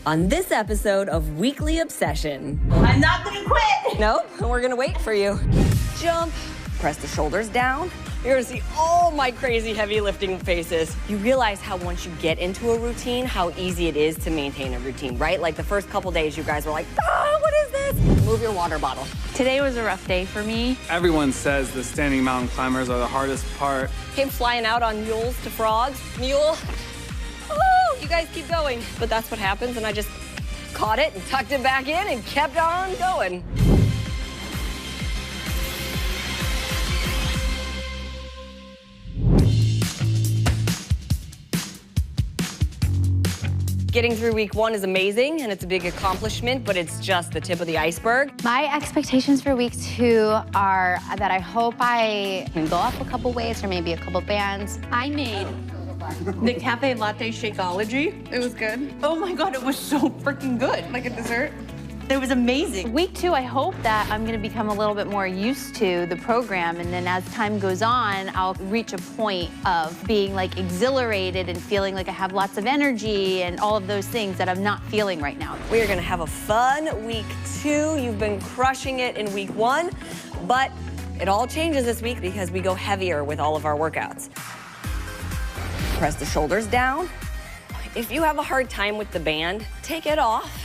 on this episode of Weekly Obsession. I'm not gonna quit. No, we're gonna wait for you. Jump, press the shoulders down. You're gonna see all my crazy heavy lifting faces. You realize how once you get into a routine, how easy it is to maintain a routine, right? Like the first couple days, you guys were like, ah, what is this? Move your water bottle. Today was a rough day for me. Everyone says the standing mountain climbers are the hardest part. Came flying out on mules to frogs. Mule. Oh, you guys keep going. But that's what happens, and I just caught it and tucked it back in and kept on going. Getting through week 1 is amazing, and it's a big accomplishment, but it's just the tip of the iceberg. My expectations for week 2 are that I hope I can go up a couple weights or maybe a couple bands. I made The cafe latte Shakeology. It was good. Oh my God, it was so freaking good. Like a dessert. It was amazing. Week 2, I hope that I'm gonna become a little bit more used to the program, and then as time goes on, I'll reach a point of being like exhilarated and feeling like I have lots of energy and all of those things that I'm not feeling right now. We are gonna have a fun week 2. You've been crushing it in week 1, but it all changes this week because we go heavier with all of our workouts. Press the shoulders down. If you have a hard time with the band, take it off.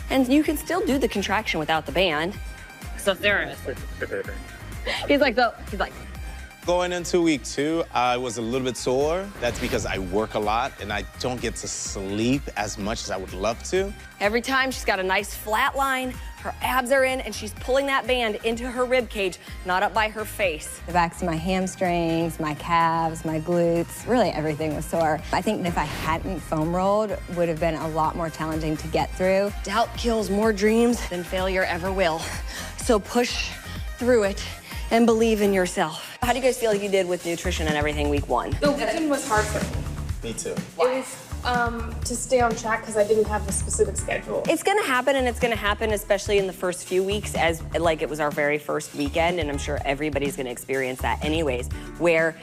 And you can still do the contraction without the band. So serious. He's like. Going into week 2, I was a little bit sore. That's because I work a lot and I don't get to sleep as much as I would love to. Every time she's got a nice flat line, her abs are in, and she's pulling that band into her rib cage, not up by her face. The backs of my hamstrings, my calves, my glutes, really everything was sore. I think if I hadn't foam rolled, it would have been a lot more challenging to get through. Doubt kills more dreams than failure ever will. So push through it and believe in yourself. How do you guys feel like you did with nutrition and everything week 1? The weekend was hard for me. Me too. It was to stay on track because I didn't have a specific schedule. It's gonna happen, and it's gonna happen especially in the first few weeks as like it was our very first weekend, and I'm sure everybody's gonna experience that anyways, where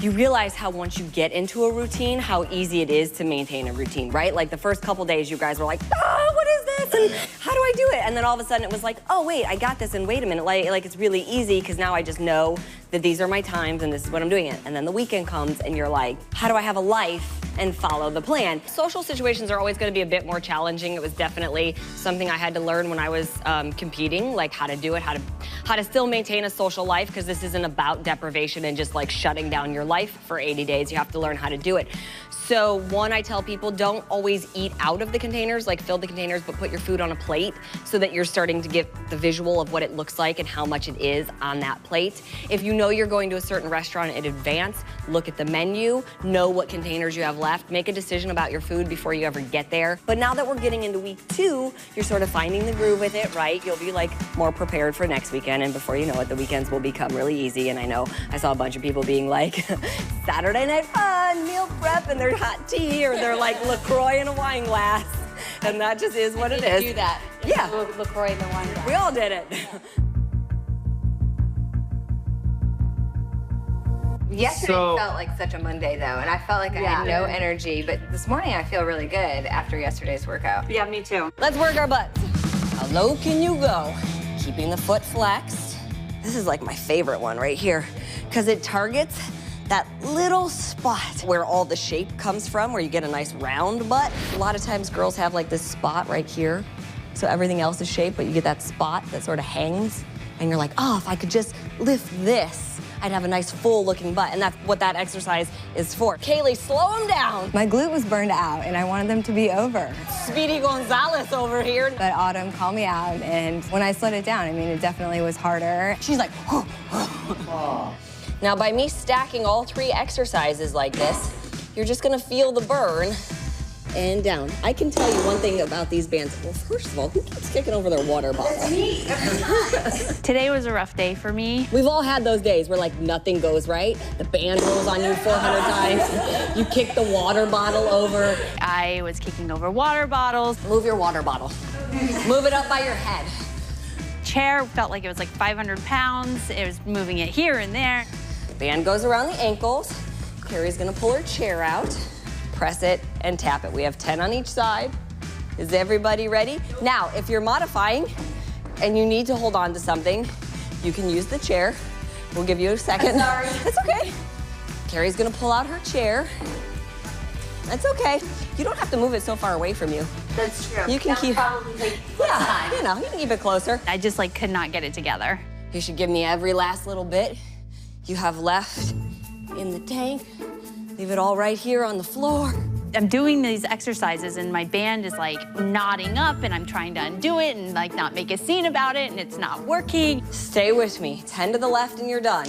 you realize how once you get into a routine, how easy it is to maintain a routine, right? Like the first couple days you guys were like, ah, what is this? And how do I do it? And then all of a sudden it was like, oh wait, I got this, and wait a minute, like it's really easy because now I just know that these are my times and this is what I'm doing it. And then the weekend comes and you're like, how do I have a life and follow the plan? Social situations are always gonna be a bit more challenging. It was definitely something I had to learn when I was competing, like how to do it, how to still maintain a social life, because this isn't about deprivation and just like shutting down your life for 80 days. You have to learn how to do it. So one, I tell people, don't always eat out of the containers, like fill the containers, but put your food on a plate so that you're starting to get the visual of what it looks like and how much it is on that plate. If you know you're going to a certain restaurant in advance, look at the menu, know what containers you have left, make a decision about your food before you ever get there. But now that we're getting into week 2, you're sort of finding the groove with it, right? You'll be like more prepared for next weekend, and before you know it, the weekends will become really easy. And I know I saw a bunch of people being like, Saturday night fun, meal prep, and their hot tea, or they're like LaCroix in a wine glass. And that just is what it is. Do that. Yeah. LaCroix in the wine glass. We all did it. Yesterday felt like such a Monday though, and I felt like I had no energy, but this morning I feel really good after yesterday's workout. Yeah, me too. Let's work our butts. How low can you go? Keeping the foot flexed. This is like my favorite one right here, because it targets that little spot where all the shape comes from, where you get a nice round butt. A lot of times girls have like this spot right here, so everything else is shaped, but you get that spot that sort of hangs, and you're like, oh, if I could just lift this, I'd have a nice full looking butt, and that's what that exercise is for. Kaylee, slow them down. My glute was burned out, and I wanted them to be over. Speedy Gonzalez over here. But Autumn called me out, and when I slowed it down, I mean, it definitely was harder. She's like, Now, by me stacking all 3 exercises like this, you're just gonna feel the burn and down. I can tell you one thing about these bands. Well, first of all, who keeps kicking over their water bottle? That's me. Today was a rough day for me. We've all had those days where like nothing goes right. The band rolls on you 400 times. You kick the water bottle over. I was kicking over water bottles. Move your water bottle. Move it up by your head. Chair felt like it was like 500 pounds. It was moving it here and there. Band goes around the ankles. Carrie's gonna pull her chair out, press it, and tap it. We have 10 on each side. Is everybody ready? Now, if you're modifying and you need to hold on to something, you can use the chair. We'll give you a second. Sorry. It's okay. Carrie's gonna pull out her chair. That's okay. You don't have to move it so far away from you. That's true. You can keep, probably take less time. you know, you can keep it closer. I just like could not get it together. You should give me every last little bit you have left in the tank. Leave it all right here on the floor. I'm doing these exercises and my band is like knotting up and I'm trying to undo it and like not make a scene about it and it's not working. Stay with me. 10 to the left and you're done.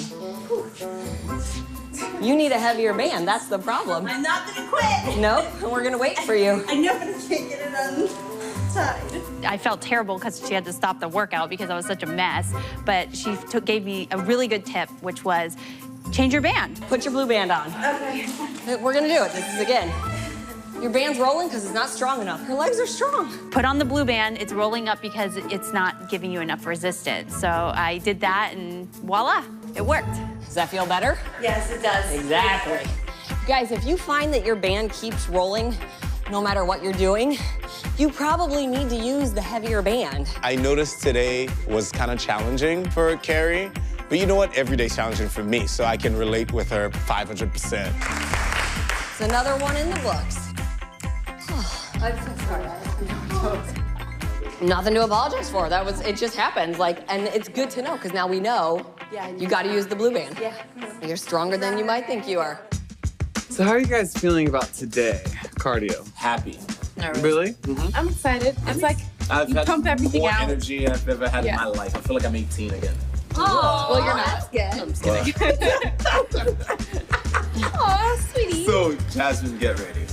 You need a heavier band, that's the problem. I'm not gonna quit. Nope, and we're gonna wait for you. I know, but I can't get it on. I felt terrible because she had to stop the workout because I was such a mess, but she gave me a really good tip, which was change your band. Put your blue band on. Okay. We're gonna do it. This is again. Your band's rolling because it's not strong enough. Her legs are strong. Put on the blue band, it's rolling up because it's not giving you enough resistance. So I did that and voila, it worked. Does that feel better? Yes, it does. Exactly. Guys, if you find that your band keeps rolling, no matter what you're doing, you probably need to use the heavier band. I noticed today was kind of challenging for Carrie, but you know what? Every day's challenging for me, so I can relate with her 500%. It's another one in the books. I'm so sorry. Nothing to apologize for. It just happens. And it's good to know, because now we know you got to use the blue band. Yeah. You're stronger than you might think you are. So how are you guys feeling about today, cardio? Happy. Really? I'm excited. It's like I've you had pump everything more out. energy I've ever had in my life. I feel like I'm 18 again. Oh, Well, you're not. That's good. I'm just kidding. Aw, sweetie. So, Jasmine, get ready.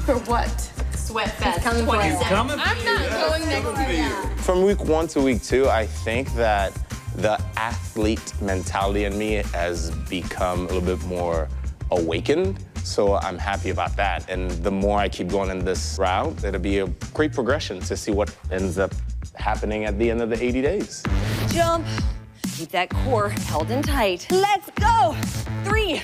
For what? Sweat fest. coming for you. Coming for I'm you. not going next Coming for year. you. From week 1 to week 2, I think that the athlete mentality in me has become a little bit more awakened. So I'm happy about that. And the more I keep going in this route, it'll be a great progression to see what ends up happening at the end of the 80 days. Jump. Keep that core held in tight. Let's go. 3,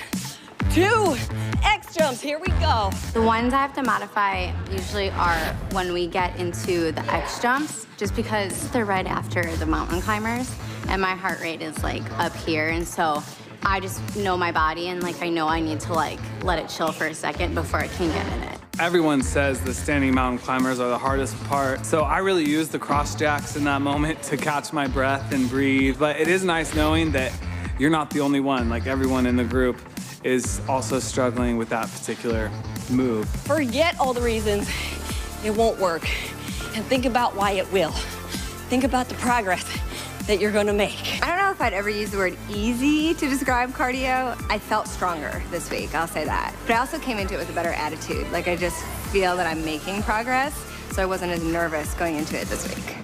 2, X jumps. Here we go. The ones I have to modify usually are when we get into the X jumps, just because they're right after the mountain climbers, and my heart rate is like up here, and so I just know my body, and like I know I need to like let it chill for a second before I can get in it. Everyone says the standing mountain climbers are the hardest part, so I really use the cross jacks in that moment to catch my breath and breathe. But it is nice knowing that you're not the only one. Like, everyone in the group is also struggling with that particular move. Forget all the reasons it won't work and think about why it will. Think about the progress that you're gonna make. I don't know if I'd ever use the word easy to describe cardio. I felt stronger this week, I'll say that. But I also came into it with a better attitude. Like, I just feel that I'm making progress, so I wasn't as nervous going into it this week.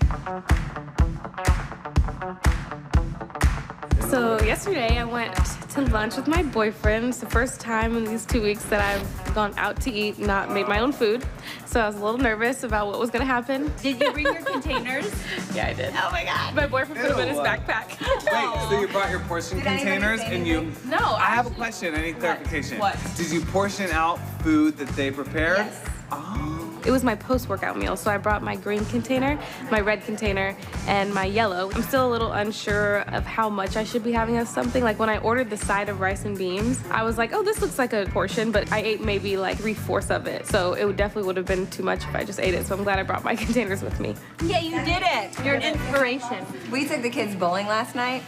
So yesterday I went to lunch with my boyfriend. It's the first time in these 2 weeks that I've gone out to eat, not made my own food. So I was a little nervous about what was gonna happen. Did you bring your containers? Yeah, I did. Oh my God. My boyfriend put them in his backpack. Wait, so you brought your portion containers and you... No, I have a question, I need clarification. What? Did you portion out food that they prepared? Yes. Oh. It was my post-workout meal, so I brought my green container, my red container, and my yellow. I'm still a little unsure of how much I should be having of something. Like, when I ordered the side of rice and beans, I was like, oh, this looks like a portion, but I ate maybe like 3/4 of it. So it definitely would have been too much if I just ate it, so I'm glad I brought my containers with me. Yeah, you did it. You're an inspiration. We took the kids bowling last night,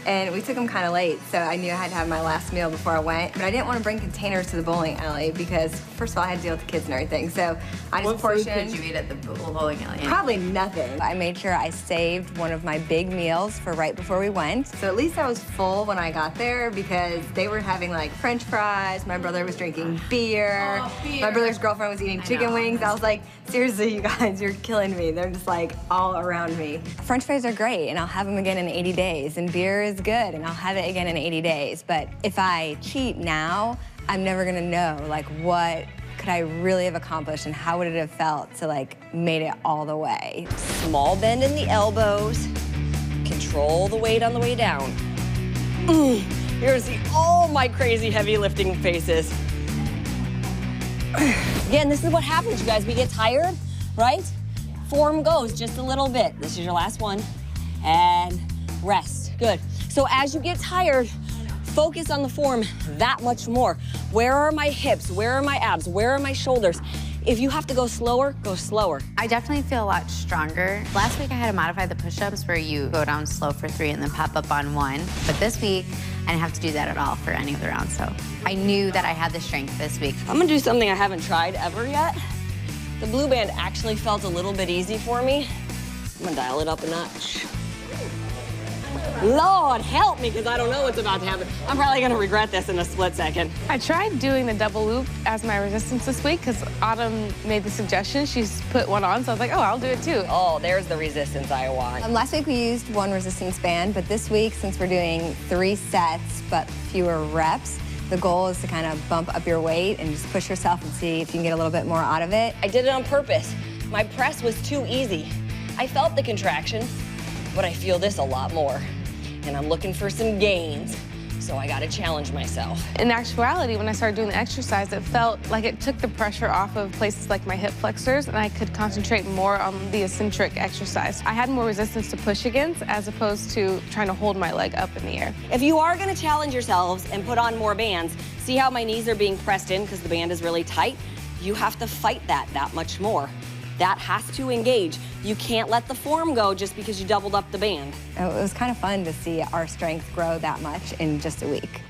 and we took them kind of late, so I knew I had to have my last meal before I went. But I didn't want to bring containers to the bowling alley because, first of all, I had to deal with the kids and everything. So I just portioned. What food could you eat at the bowling alley? Probably nothing. I made sure I saved one of my big meals for right before we went. So at least I was full when I got there because they were having like French fries. My brother was drinking beer. Oh, beer. My brother's girlfriend was eating chicken wings. I was like, seriously, you guys, you're killing me. They're just like all around me. French fries are great, and I'll have them again in 80 days. And beer is good, and I'll have it again in 80 days. But if I cheat now, I'm never gonna know like what could I really have accomplished and how would it have felt to like made it all the way. Small bend in the elbows. Control the weight on the way down. You're gonna see all my crazy heavy lifting faces. Again, this is what happens, you guys. We get tired, right? form goes just a little bit. This is your last one. And rest. Good. So as you get tired, focus on the form that much more. Where are my hips? Where are my abs? Where are my shoulders? If you have to go slower, go slower. I definitely feel a lot stronger. Last week I had to modify the push-ups where you go down slow for 3 and then pop up on 1. But this week, I didn't have to do that at all for any of the rounds, so I knew that I had the strength this week. I'm gonna do something I haven't tried ever yet. The blue band actually felt a little bit easy for me. I'm gonna dial it up a notch. Lord, help me, because I don't know what's about to happen. I'm probably gonna regret this in a split second. I tried doing the double loop as my resistance this week because Autumn made the suggestion. She's put one on, so I was like, oh, I'll do it too. Oh, there's the resistance I want. Last week we used 1 resistance band, but this week, since we're doing 3 sets but fewer reps, the goal is to kind of bump up your weight and just push yourself and see if you can get a little bit more out of it. I did it on purpose. My press was too easy. I felt the contraction, but I feel this a lot more. And I'm looking for some gains, so I gotta challenge myself. In actuality, when I started doing the exercise, it felt like it took the pressure off of places like my hip flexors, and I could concentrate more on the eccentric exercise. I had more resistance to push against as opposed to trying to hold my leg up in the air. If you are gonna challenge yourselves and put on more bands, see how my knees are being pressed in because the band is really tight? You have to fight that much more. That has to engage. You can't let the form go just because you doubled up the band. It was kind of fun to see our strength grow that much in just a week.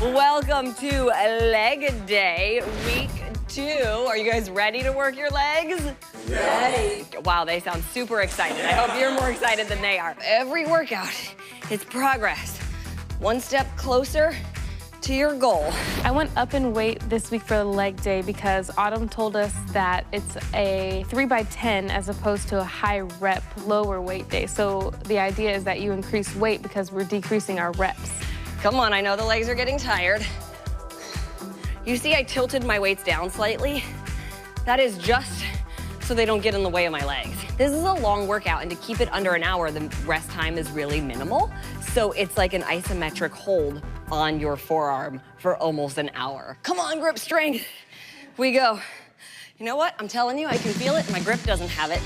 Welcome to leg day, week 2. Are you guys ready to work your legs? Ready. Wow, they sound super excited. I hope you're more excited than they are. Every workout is progress. One step closer to your goal. I went up in weight this week for the leg day because Autumn told us that it's a 3x10 as opposed to a high rep, lower weight day. So the idea is that you increase weight because we're decreasing our reps. Come on, I know the legs are getting tired. You see I tilted my weights down slightly? That is just so they don't get in the way of my legs. This is a long workout, and to keep it under an hour, the rest time is really minimal. So it's like an isometric hold on your forearm for almost an hour. Come on, grip strength. We go. You know what? I'm telling you, I can feel it. My grip doesn't have it.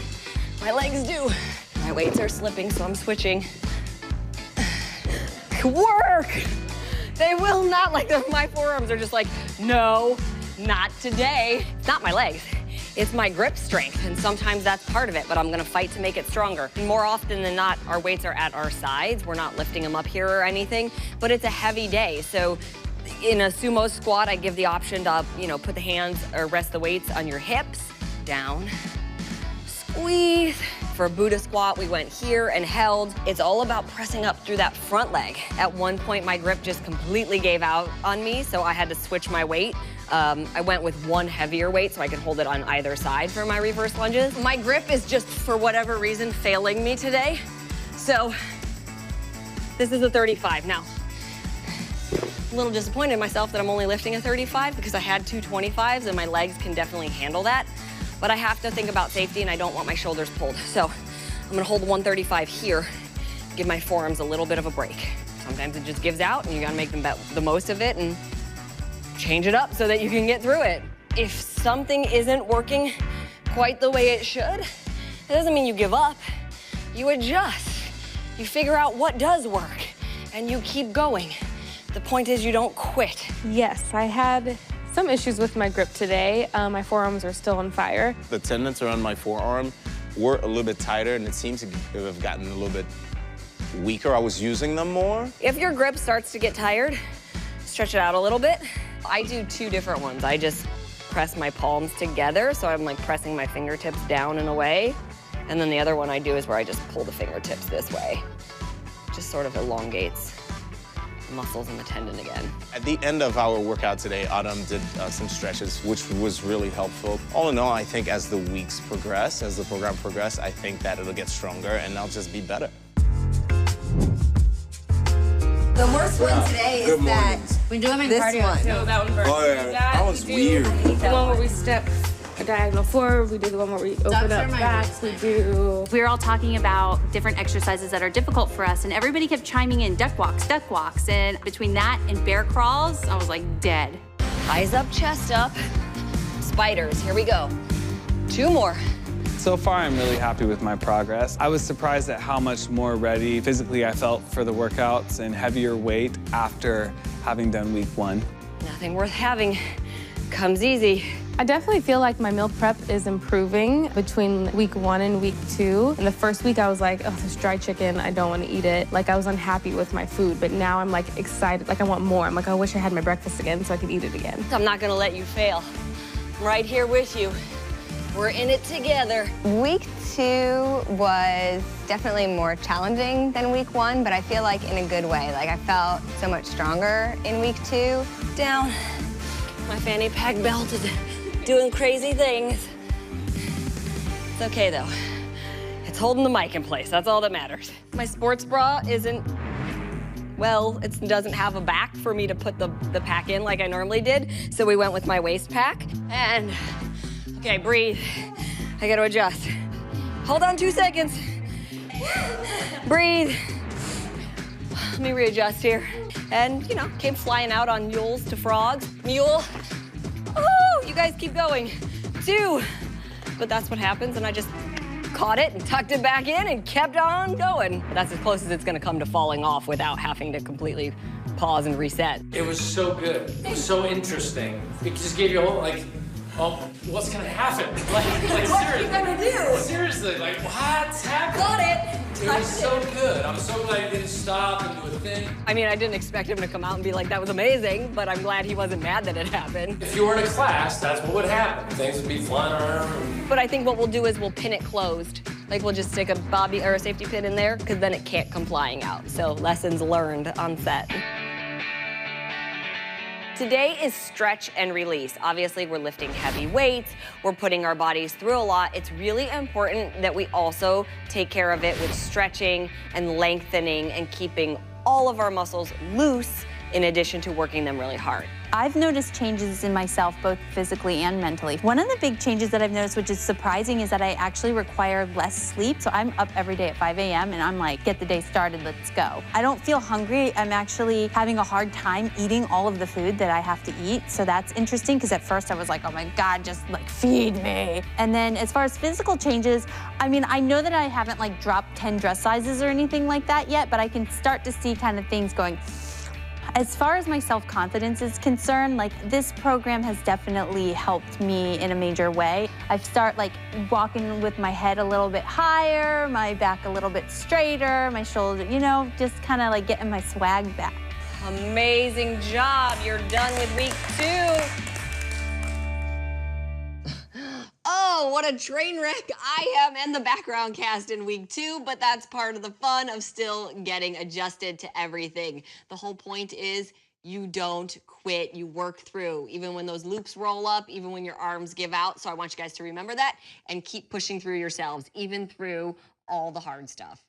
My legs do. My weights are slipping, so I'm switching. Work! They will not, like, my forearms are just like, no, not today. It's not my legs. It's my grip strength, and sometimes that's part of it, but I'm gonna fight to make it stronger. And more often than not, our weights are at our sides. We're not lifting them up here or anything, but it's a heavy day. So in a sumo squat, I give the option to, put the hands or rest the weights on your hips, down, squeeze. For a Buddha squat, we went here and held. It's all about pressing up through that front leg. At one point, my grip just completely gave out on me, so I had to switch my weight. I went with one heavier weight so I could hold it on either side for my reverse lunges. My grip is just, for whatever reason, failing me today. So this is a 35. Now, a little disappointed in myself that I'm only lifting a 35 because I had 2 25s and my legs can definitely handle that. But I have to think about safety and I don't want my shoulders pulled. So I'm gonna hold 135 here, give my forearms a little bit of a break. Sometimes it just gives out and you gotta make the most of it and change it up so that you can get through it. If something isn't working quite the way it should, it doesn't mean you give up. You adjust. You figure out what does work and you keep going. The point is you don't quit. Yes, I had some issues with my grip today. My forearms are still on fire. The tendons around my forearm were a little bit tighter, and it seems to have gotten a little bit weaker. I was using them more. If your grip starts to get tired, stretch it out a little bit. I do 2 different ones. I just press my palms together, so I'm like pressing my fingertips down and away. And then the other one I do is where I just pull the fingertips this way. Just sort of elongates the muscles in the tendon again. At the end of our workout today, Autumn did some stretches, which was really helpful. All in all, I think as the weeks progress, as the program progresses, I think that it'll get stronger and I'll just be better. The worst one today is that We do them in this cardio one. too. No, that one burns. Oh, yeah. That was weird. The one where we step a diagonal forward. We do the one where we open up backs. We do. We were all talking about different exercises that are difficult for us, and everybody kept chiming in duck walks. And between that and bear crawls, I was like dead. Eyes up, chest up. Just spiders. Here we go. 2 more. So far, I'm really happy with my progress. I was surprised at how much more ready physically I felt for the workouts and heavier weight after having done week 1. Nothing worth having comes easy. I definitely feel like my meal prep is improving between week 1 and week 2. In the first week, I was like, oh, this dry chicken, I don't want to eat it. Like, I was unhappy with my food, but now I'm like excited, like I want more. I'm like, I wish I had my breakfast again so I could eat it again. I'm not gonna let you fail. I'm right here with you. We're in it together. Week 2 was definitely more challenging than week 1, but I feel like in a good way. Like, I felt so much stronger in week 2. Down. My fanny pack belt is doing crazy things. It's okay though. It's holding the mic in place, that's all that matters. My sports bra isn't, well, it doesn't have a back for me to put the pack in like I normally did, so we went with my waist pack. And, okay, breathe. I gotta adjust. Hold on 2 seconds. Breathe. Let me readjust here. And, you know, came flying out on mules to frogs. Mule. Oh, you guys keep going. 2. But that's what happens, and I just caught it and tucked it back in and kept on going. That's as close as it's gonna come to falling off without having to completely pause and reset. It was so good. It was so interesting. It just gave you a whole, like, oh, what's gonna happen? Like What are you gonna do? Seriously, like, what's happening? Got it. It was so good. I'm so glad he didn't stop and do a thing. I mean, I didn't expect him to come out and be like, that was amazing, but I'm glad he wasn't mad that it happened. If you were in a class, that's what would happen. Things would be flying around. But I think what we'll do is we'll pin it closed. Like, we'll just stick a bobby or a safety pin in there, because then it can't come flying out. So lessons learned on set. Today is stretch and release. Obviously, we're lifting heavy weights, we're putting our bodies through a lot. It's really important that we also take care of it with stretching and lengthening and keeping all of our muscles loose in addition to working them really hard. I've noticed changes in myself, both physically and mentally. One of the big changes that I've noticed, which is surprising, is that I actually require less sleep. So I'm up every day at 5 a.m. and I'm like, get the day started, let's go. I don't feel hungry. I'm actually having a hard time eating all of the food that I have to eat. So that's interesting, because at first I was like, oh my God, just like feed me. And then as far as physical changes, I mean, I know that I haven't like dropped 10 dress sizes or anything like that yet, but I can start to see kind of things going. As far as my self-confidence is concerned, like, this program has definitely helped me in a major way. I start like walking with my head a little bit higher, my back a little bit straighter, my shoulder, you know, just kind of like getting my swag back. Amazing job. You're done with week 2. Oh, what a train wreck I am and the background cast in week 2, but that's part of the fun of still getting adjusted to everything. The whole point is you don't quit, you work through, even when those loops roll up, even when your arms give out. So I want you guys to remember that and keep pushing through yourselves, even through all the hard stuff.